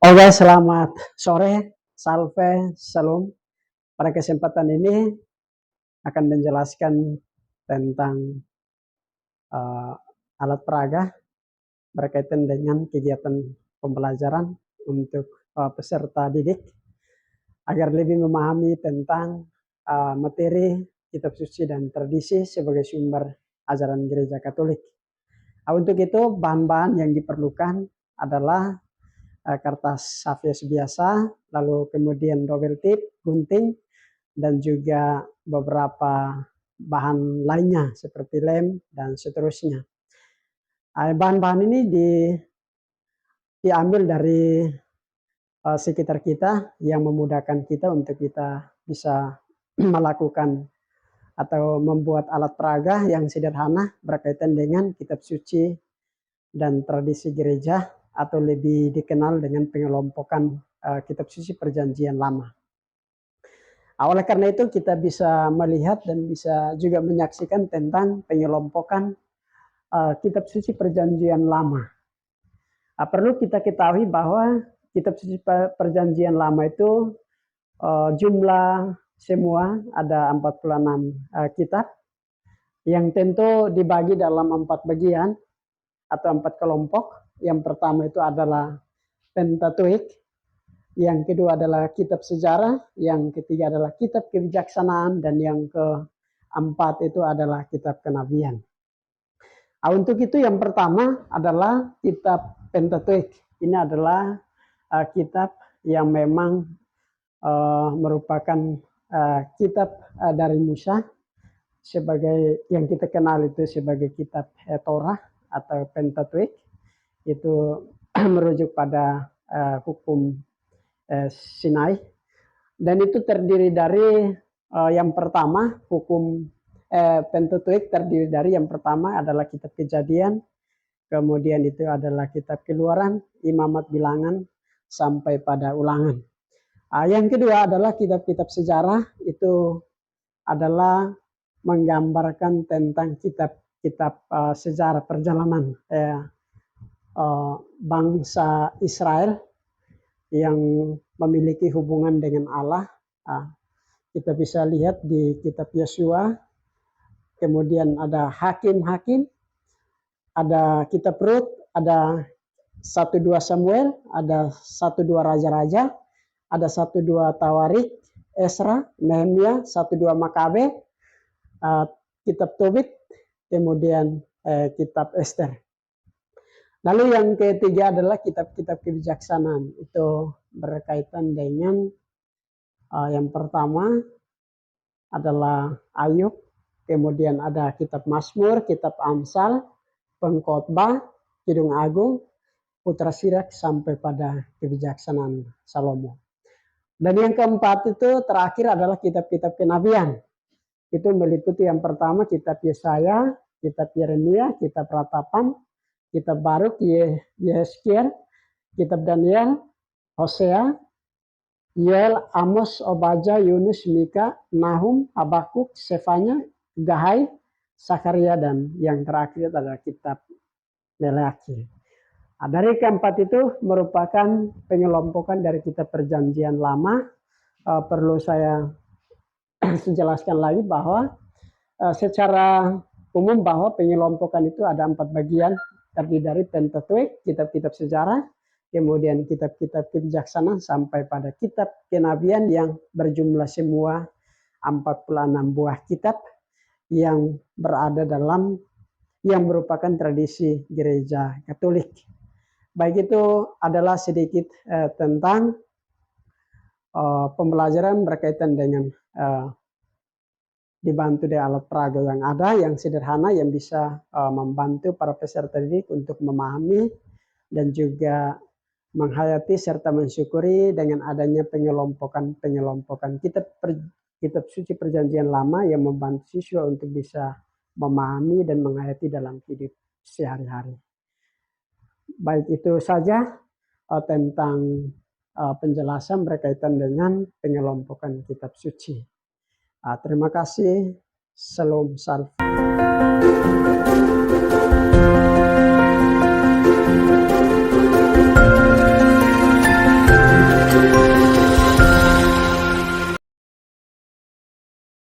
Oke, selamat sore, salve, shalom. Pada kesempatan ini akan menjelaskan tentang uh, alat peraga berkaitan dengan kegiatan pembelajaran untuk peserta didik agar lebih memahami tentang materi kitab suci dan tradisi sebagai sumber ajaran gereja Katolik. Untuk itu bahan-bahan yang diperlukan adalah kertas Xavier biasa, lalu kemudian double tip, gunting, dan juga beberapa bahan lainnya seperti lem dan seterusnya. Bahan-bahan ini diambil dari sekitar kita yang memudahkan kita untuk kita bisa melakukan atau membuat alat peraga yang sederhana berkaitan dengan kitab suci dan tradisi gereja atau lebih dikenal dengan pengelompokan kitab suci perjanjian lama. Oleh karena itu kita bisa melihat dan bisa juga menyaksikan tentang pengelompokan kitab suci perjanjian lama. Perlu kita ketahui bahwa kitab suci perjanjian lama itu jumlah semua ada 46 kitab yang tentu dibagi dalam 4 bagian atau 4 kelompok. Yang pertama itu adalah Pentateuch, yang kedua adalah kitab sejarah, yang ketiga adalah kitab kebijaksanaan, dan yang keempat itu adalah kitab kenabian. Untuk itu yang pertama adalah kitab Pentateuch. Ini adalah kitab yang memang merupakan kitab dari Musa, sebagai yang kita kenal itu sebagai kitab Torah atau Pentateuch. Itu merujuk pada hukum Sinai, dan itu terdiri dari yang pertama hukum Pentateuch terdiri dari yang pertama adalah kitab Kejadian, kemudian itu adalah kitab Keluaran, Imamat, Bilangan, sampai pada Ulangan. Yang kedua adalah kitab-kitab sejarah, itu adalah menggambarkan tentang kitab-kitab sejarah perjalanan bangsa Israel yang memiliki hubungan dengan Allah. Kita bisa lihat di kitab Yosua, kemudian ada Hakim-Hakim, ada kitab Rut, ada 1-2 Samuel, ada 1-2 Raja-Raja, ada 1-2 Tawarik, Esra, Nehemia, 1-2 Makabe, kitab Tobit, kemudian kitab Ester. Lalu yang ketiga adalah kitab-kitab kebijaksanaan. Itu berkaitan dengan yang pertama adalah Ayub, kemudian ada kitab Mazmur, kitab Amsal, Pengkhotbah, Kidung Agung, Putra Sirak, sampai pada kebijaksanaan Salomo. Dan yang keempat itu terakhir adalah kitab-kitab kenabian. Itu meliputi yang pertama kitab Yesaya, kitab Yeremia, kitab Ratapan, kitab Baruk, Yehezkiel, kitab Daniel, Hosea, Yoel, Amos, Obadja, Yunus, Mika, Nahum, Habakuk, Sefanya, Gahai, Sakaria, dan yang terakhir adalah kitab Meleaki. Dari keempat itu merupakan pengelompokan dari kitab perjanjian lama. Perlu saya jelaskan lagi bahwa secara umum bahwa pengelompokan itu ada 4 bagian, terdiri dari Pentateuch, kitab-kitab sejarah, kemudian kitab-kitab kebijaksanaan, sampai pada kitab kenabian yang berjumlah semua 46 buah kitab yang berada dalam yang merupakan tradisi gereja Katolik. Baik, itu adalah sedikit tentang pembelajaran berkaitan dengan dibantu dari alat peraga yang ada, yang sederhana, yang bisa membantu para peserta didik untuk memahami dan juga menghayati serta mensyukuri dengan adanya pengelompokan kitab suci perjanjian lama yang membantu siswa untuk bisa memahami dan menghayati dalam hidup sehari-hari. Baik, itu saja tentang penjelasan berkaitan dengan pengelompokan kitab suci. Terima kasih. Salam.